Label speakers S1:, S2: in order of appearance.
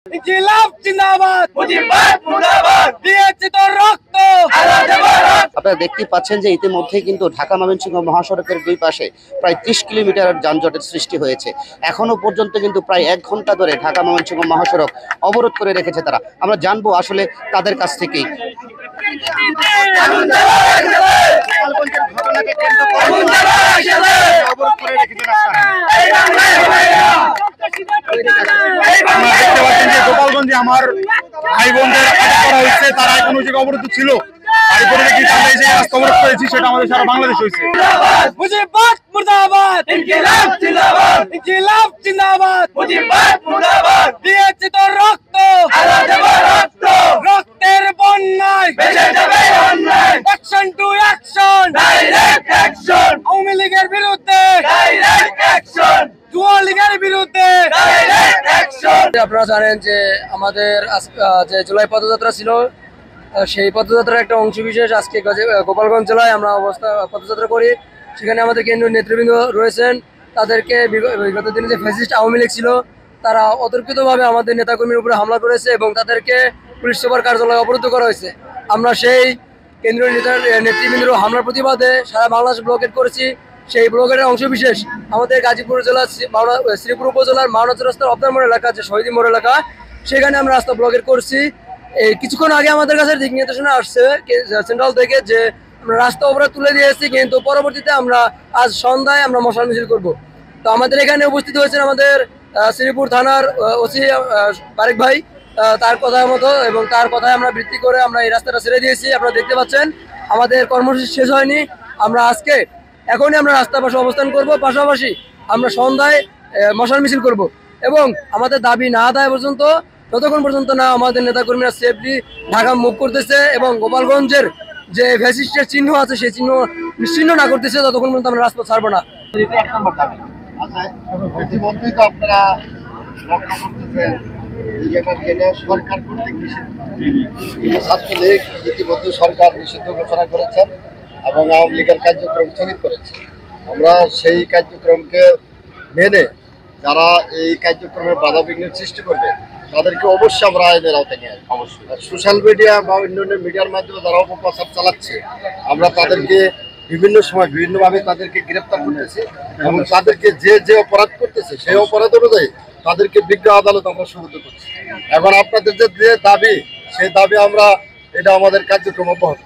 S1: ইনকিলাব জিন্দাবাদ, মুজিবাদ মুর্দাবাদ, দিয়েছি তো রক্ত, আল্লাহ দেব রক্ত।
S2: আপনারা দেখতে পাচ্ছেন যে ইতিমধ্যেই কিন্তু ঢাকা ময়মনসিংহ মহাসড়কের দুই পাশে প্রায় 30 কিলোমিটার যানজটের সৃষ্টি হয়েছে। এখনো পর্যন্ত কিন্তু প্রায় 1 ঘন্টা ধরে ঢাকা ময়মনসিংহ মহাসড়ক অবরোধ করে রেখেছে তারা। আমরা জানবো আসলে তাদের কাছ থেকেই।
S3: গোপালগঞ্জে আমার ভাই বোনদের করা হচ্ছে, তারা কোনো জায়গায় অবরুদ্ধ ছিল, তার পরিপ্রেক্ষিতে আমরা এই যে রাস্তা অবরোধ করেছি, সেটা আমাদের সারা বাংলাদেশ হয়েছে।
S1: মুজিবাদ মুর্দাবাদ, ইনকিলাব জিন্দাবাদ, ইনকিলাব জিন্দাবাদ, মুজিবাদ মুর্দাবাদ, দিয়েছি তো রক্ত, আল্লাহ দেব রক্ত। রক্তের বন্যায় ভেসে যাবে অন্যায়, action to action, direct action. Awami লীগের বিরুদ্ধে ডাইরেক্ট অ্যাকশন, যুবলীগের বিরুদ্ধে ডাইরেক্ট অ্যাকশন।
S4: আপনারা জানেন যে আমাদের যে জুলাই পদযাত্রা ছিল, সেই পদযাত্রার একটা অংশ বিশেষ আজকে গোপালগঞ্জ জেলায় আমরা পদযাত্রা করি। সেখানে আমাদের কেন্দ্রীয় নেতৃবৃন্দ রয়েছেন। তাদেরকে বিগত দিনে যে ফ্যাসিস্ট আওয়ামী লীগ ছিল, তারা অতর্কিতভাবে আমাদের নেতাকর্মীর উপরে হামলা করেছে এবং তাদেরকে পুলিশ সুপার কার্যালয়ে অবরুদ্ধ করা হয়েছে। আমরা সেই কেন্দ্রীয় নেতৃবৃন্দের হামলার প্রতিবাদে সারা বাংলাদেশ ব্লকেট করেছি। সেই ব্লকের অংশ বিশেষ আমাদের গাজীপুর জেলার শ্রীপুর উপজেলার মাওনা রাস্তার অবদান মোড় এলাকা, যে শহীদ মোড় এলাকা, সেখানে আমরা রাস্তা ব্লকেট করছি। এই কিছুক্ষণ আগে আমাদের কাছে দিক নির্দেশনা আসছে সেন্ট্রাল থেকে যে আমরা রাস্তা অবরোধ তুলে দিয়েছি, কিন্তু পরবর্তীতে আমরা আজ সন্ধ্যায় আমরা মশাল মিছিল করব। তো আমাদের এখানে উপস্থিত হয়েছেন আমাদের শ্রীপুর থানার ওসি বারেক ভাই। তার কথা মতো এবং তার কথায় আমরা ভিত্তি করে আমরা এই রাস্তাটা ছেড়ে দিয়েছি। আপনারা দেখতে পাচ্ছেন আমাদের কর্মসূচি শেষ হয়নি। আমরা আজকে এখনই আমরা রাস্তার পাশে অবস্থান করব, পাশাপাশি আমরা সন্ধ্যায় মশাল মিছিল করব এবং আমাদের দাবি না আদায় পর্যন্ত, যতক্ষণ পর্যন্ত না আমাদের নেতাকর্মীরা সেফলি ঢাকা মুভ করতেছে এবং গোপালগঞ্জের যে ফ্যাসিস্টের চিহ্ন আছে সেই চিহ্ন নিশ্চিহ্ন না করতেছে, ততক্ষণ পর্যন্ত আমরা রাজপথ ছাড়বো না।
S5: ছাত্রলীগ ইতিমধ্যে সরকার নিষিদ্ধ ঘোষণা করেছেন এবং আওয়ামী লীগের কার্যক্রম স্থগিত করেছে। আমরা সেই কার্যক্রমকে মেনে যারা এই কার্যক্রমে বাধা বিঘ্নের সৃষ্টি করবে তাদেরকে অবশ্যই আমরা আইনের আওতায় নিয়ে আসবো। অবশ্যই সোশ্যাল মিডিয়া বা অন্যান্য মিডিয়ার মাধ্যমে যারা অপপ্রচার চালাচ্ছে, আমরা তাদেরকে বিভিন্ন সময় বিভিন্নভাবে তাদেরকে গ্রেপ্তার করতেছি এবং তাদেরকে যে অপরাধ করতেছে সেই অপরাধ অনুযায়ী তাদেরকে বিজ্ঞ আদালত আমরা সুবিধা করছি। এখন আপনাদের যে দাবি, সেই দাবি আমরা এটা আমাদের কার্যক্রম অব্যাহত।